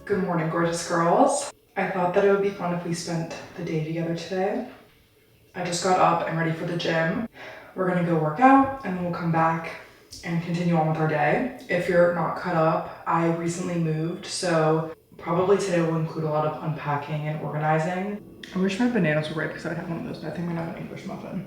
Good morning, gorgeous girls. I thought that it would be fun if we spent the day together today. I just got up and ready for the gym. We're gonna go work out and then we'll come back and continue on with our day. If you're not caught up, I recently moved, so probably today will include a lot of unpacking and organizing. I wish my bananas were ripe because I'd have one of those, but I think I'm gonna have an English muffin.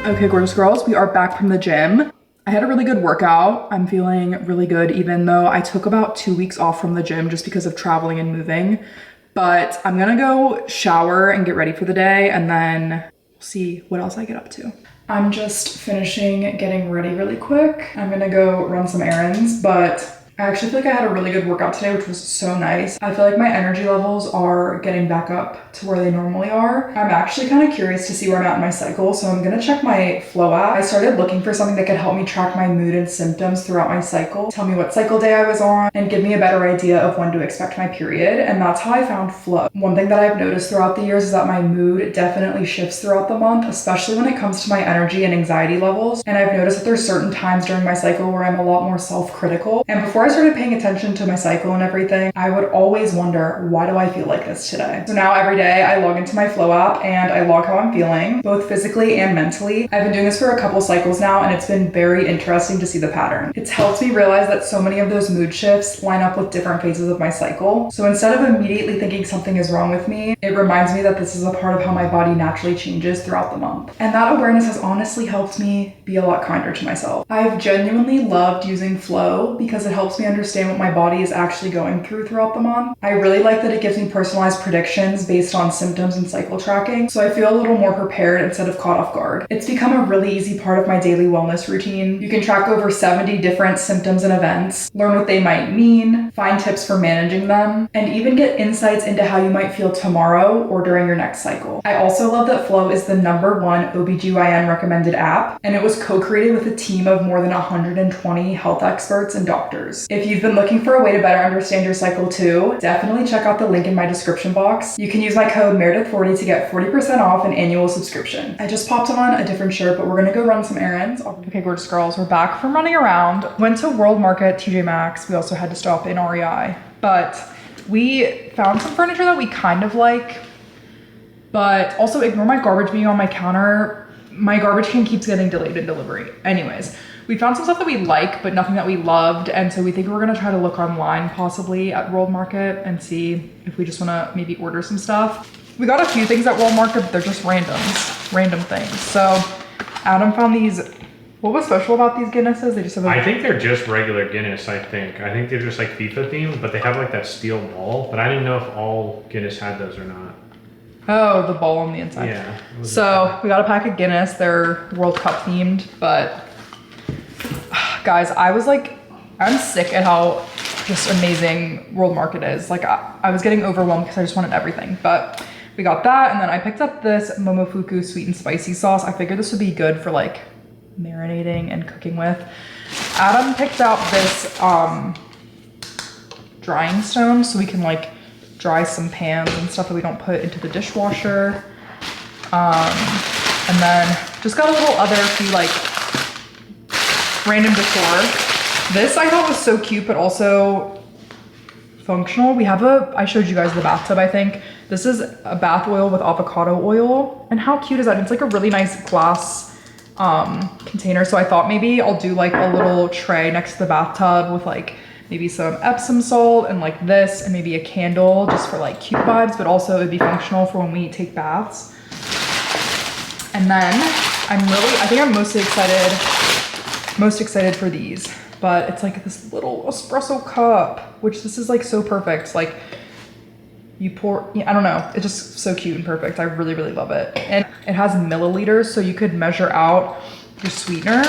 Okay, gorgeous girls, we are back from the gym. I had a really good workout. I'm feeling really good, even though I took about 2 weeks off from the gym just because of traveling and moving. But I'm gonna go shower and get ready for the day, and then see what else I get up to. I'm just finishing getting ready really quick. I'm gonna go run some errands, but I actually feel like I had a really good workout today, which was so nice. I feel like my energy levels are getting back up to where they normally are. I'm actually kind of curious to see where I'm at in my cycle, so I'm gonna check my Flow app. I started looking for something that could help me track my mood and symptoms throughout my cycle, tell me what cycle day I was on, and give me a better idea of when to expect my period, and that's how I found Flow. One thing that I've noticed throughout the years is that my mood definitely shifts throughout the month, especially when it comes to my energy and anxiety levels, and I've noticed that there's certain times during my cycle where I'm a lot more self-critical, and before I started paying attention to my cycle and everything, I would always wonder, why do I feel like this today? So now every day I log into my Flow app and I log how I'm feeling, both physically and mentally. I've been doing this for a couple cycles now, and it's been very interesting to see the pattern. It's helped me realize that so many of those mood shifts line up with different phases of my cycle. So instead of immediately thinking something is wrong with me, it reminds me that this is a part of how my body naturally changes throughout the month. And that awareness has honestly helped me be a lot kinder to myself. I've genuinely loved using Flow because it helps me understand what my body is actually going through throughout the month. I really like that it gives me personalized predictions based on symptoms and cycle tracking, so I feel a little more prepared instead of caught off guard. It's become a really easy part of my daily wellness routine. You can track over 70 different symptoms and events, learn what they might mean, find tips for managing them, and even get insights into how you might feel tomorrow or during your next cycle. I also love that Flow is the #1 OBGYN recommended app, and it was co-created with a team of more than 120 health experts and doctors. If you've been looking for a way to better understand your cycle too, definitely check out the link in my description box. You can use my code Meredith40 to get 40% off an annual subscription. I just popped on a different shirt, but we're gonna go run some errands. Okay, gorgeous girls, we're back from running around. Went to World Market, TJ Maxx. We also had to stop in REI, but we found some furniture that we kind of like, but also ignore my garbage being on my counter. My garbage can keeps getting delayed in delivery. Anyways, we found some stuff that we like, but nothing that we loved. And so we think we're gonna try to look online possibly at World Market and see if we just wanna maybe order some stuff. We got a few things at World Market, but they're just random things. So Adam found these. What was special about these Guinnesses? They just have I think they're just regular Guinness, I think they're just like FIFA themed, but they have like that steel ball. But I didn't know if all Guinness had those or not. Oh, the ball on the inside. Yeah. So we got a pack of Guinness. They're World Cup themed, but guys, I'm sick at how just amazing World Market is. Like I was getting overwhelmed because I just wanted everything, but we got that. And then I picked up this Momofuku sweet and spicy sauce. I figured this would be good for like marinating and cooking with. Adam picked out this drying stone so we can like dry some pans and stuff that we don't put into the dishwasher. And then just got a little other few like random decor. This I thought was so cute, but also functional. We have I showed you guys the bathtub, I think. This is a bath oil with avocado oil. And how cute is that? It's like a really nice glass container. So I thought maybe I'll do like a little tray next to the bathtub with like maybe some Epsom salt and like this and maybe a candle just for like cute vibes, but also it'd be functional for when we take baths. And then I think I'm most excited for these. but it's like this little espresso cup, which this is like so perfect. Like you pour, I don't know, it's just so cute and perfect. I really, really love it. And it has milliliters, so you could measure out your sweetener.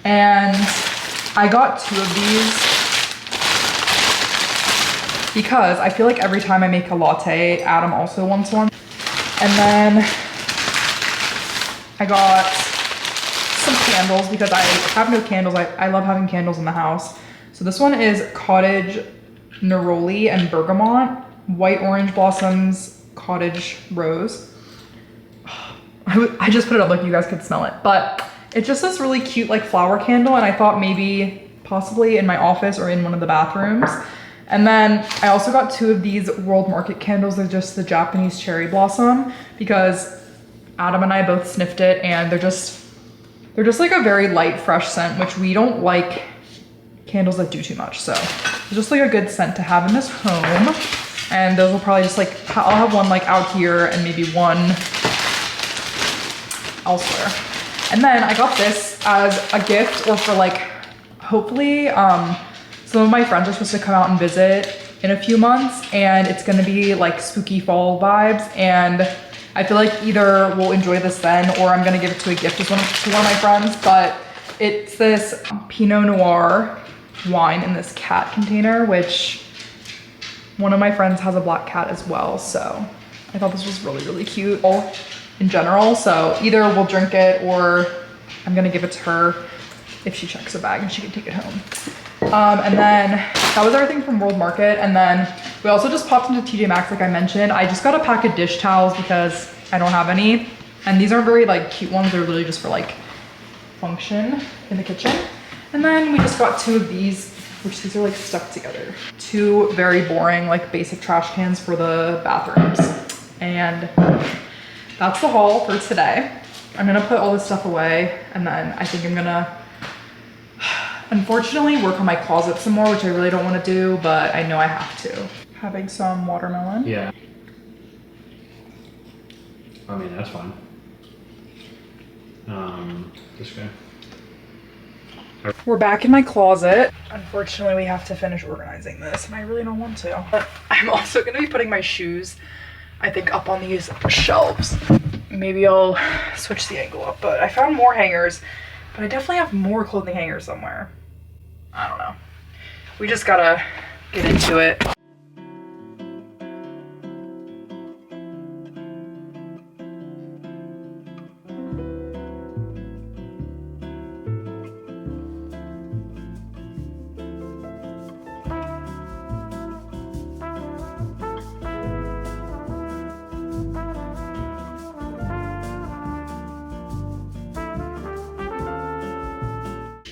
And I got 2 of these because I feel like every time I make a latte, Adam also wants one. And then I got some candles because I have no candles. I love having candles in the house. So this one is cottage neroli and bergamot, white orange blossoms, cottage rose. I just put it up like you guys could smell it, but it's just this really cute like flower candle, and I thought maybe possibly in my office or in one of the bathrooms. And then I also got 2 of these World Market candles. They're just the Japanese cherry blossom because Adam and I both sniffed it, and they're just like a very light, fresh scent, which we don't like candles that do too much. So it's just like a good scent to have in this home. And those will probably just like, I'll have one like out here and maybe one elsewhere. And then I got this as a gift, or for like, hopefully, some of my friends are supposed to come out and visit in a few months, and it's gonna be like spooky fall vibes. And I feel like either we'll enjoy this then, or I'm gonna give it to a gift to one of my friends. But it's this Pinot Noir wine in this cat container, which one of my friends has a black cat as well. So I thought this was really, really cute in general. So either we'll drink it or I'm gonna give it to her if she checks a bag and she can take it home. And then that was everything from World Market. And then we also just popped into TJ Maxx, like I mentioned. I just got a pack of dish towels because I don't have any. And these aren't very like cute ones. They're literally just for like function in the kitchen. And then we just got 2 of these, which these are like stuck together. 2 very boring, like basic trash cans for the bathrooms. And that's the haul for today. I'm gonna put all this stuff away, and then I think I'm gonna, unfortunately, work on my closet some more, which I really don't want to do, but I know I have to. Having some watermelon. Yeah. I mean, that's fine. This guy. We're back in my closet. Unfortunately, we have to finish organizing this, and I really don't want to. But I'm also gonna be putting my shoes, I think, up on these shelves. Maybe I'll switch the angle up, but I found more hangers, but I definitely have more clothing hangers somewhere. I don't know. We just gotta get into it.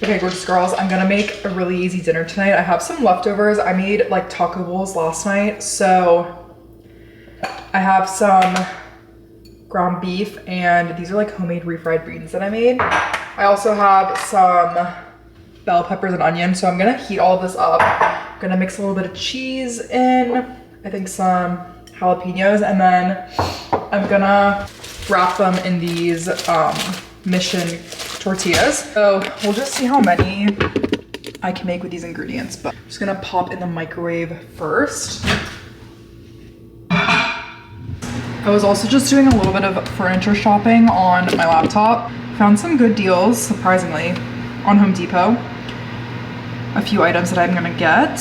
Okay, gorgeous girls, I'm gonna make a really easy dinner tonight. I have some leftovers. I made like taco bowls last night, so I have some ground beef, and these are like homemade refried beans that I made. I also have some bell peppers and onions, so I'm gonna heat all of this up. I'm gonna mix a little bit of cheese in, I think some jalapenos, and then I'm gonna wrap them in these Mission tortillas. So we'll just see how many I can make with these ingredients, but I'm just gonna pop in the microwave first. I was also just doing a little bit of furniture shopping on my laptop. Found some good deals, surprisingly, on Home Depot. A few items that I'm gonna get.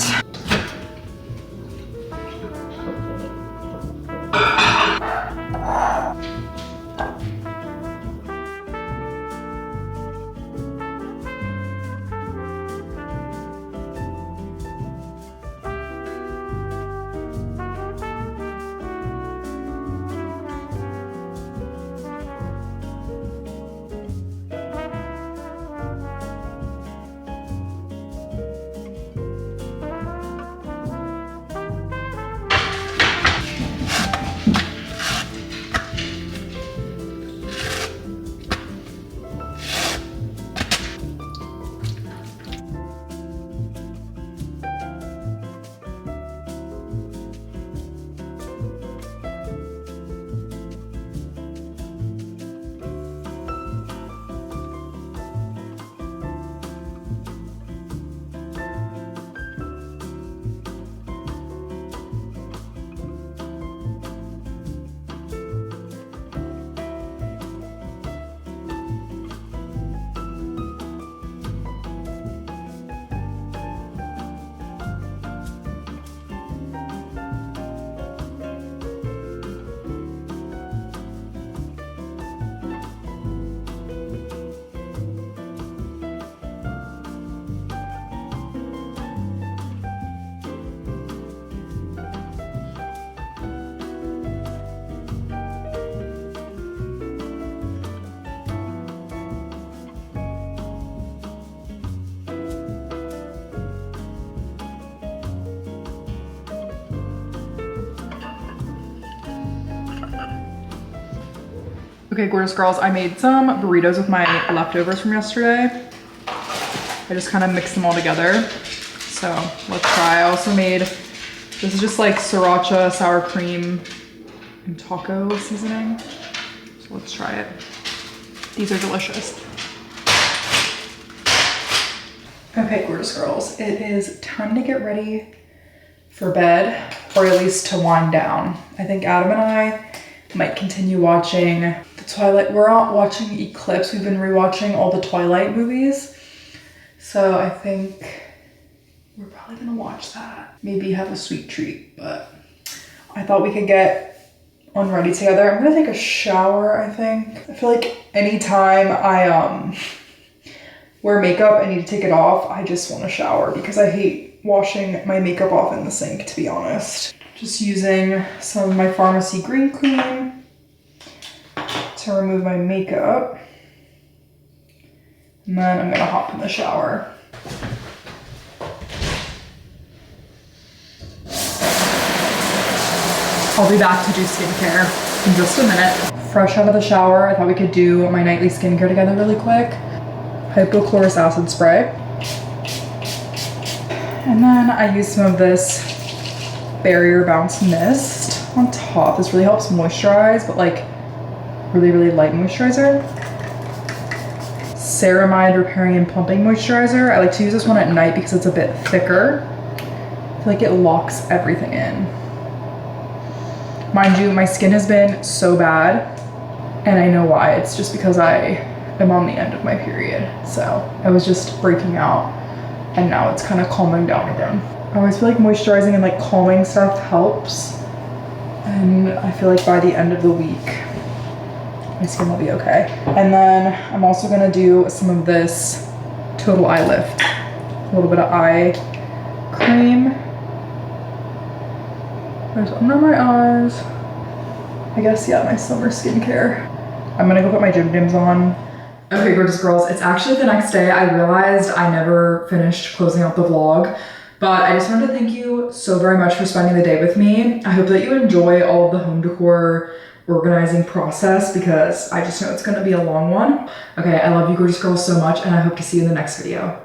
Okay, gorgeous girls, I made some burritos with my leftovers from yesterday. I just kind of mixed them all together. So let's try. I also made, this is just like sriracha, sour cream, and taco seasoning. So let's try it. These are delicious. Okay, gorgeous girls, it is time to get ready for bed, or at least to wind down. I think Adam and I might continue watching the Twilight. We're not watching Eclipse. We've been rewatching all the Twilight movies. So I think we're probably gonna watch that. Maybe have a sweet treat, but I thought we could get unready together. I'm gonna take a shower, I think. I feel like anytime I wear makeup, I need to take it off. I just want to shower because I hate washing my makeup off in the sink, to be honest. Just using some of my Pharmacy Green Cream to remove my makeup. And then I'm gonna hop in the shower. I'll be back to do skincare in just a minute. Fresh out of the shower, I thought we could do my nightly skincare together really quick. Hypochlorous acid spray. And then I use some of this Barrier Bounce Mist on top. This really helps moisturize, but like really, really light moisturizer. Ceramide Repairing and Plumping Moisturizer. I like to use this one at night because it's a bit thicker. I feel like it locks everything in. Mind you, my skin has been so bad, and I know why. It's just because I am on the end of my period. So I was just breaking out, and now it's kind of calming down again. I always feel like moisturizing and like calming stuff helps. And I feel like by the end of the week, my skin will be okay. And then I'm also gonna do some of this Total Eye Lift. A little bit of eye cream. There's under my eyes. I guess, yeah, my summer skincare. I'm gonna go put my gym Dims on. Okay, gorgeous girls, it's actually the next day. I realized I never finished closing out the vlog, but I just wanted to thank you so very much for spending the day with me. I hope that you enjoy all of the home decor organizing process because I just know it's gonna be a long one. Okay, I love you gorgeous girls so much, and I hope to see you in the next video.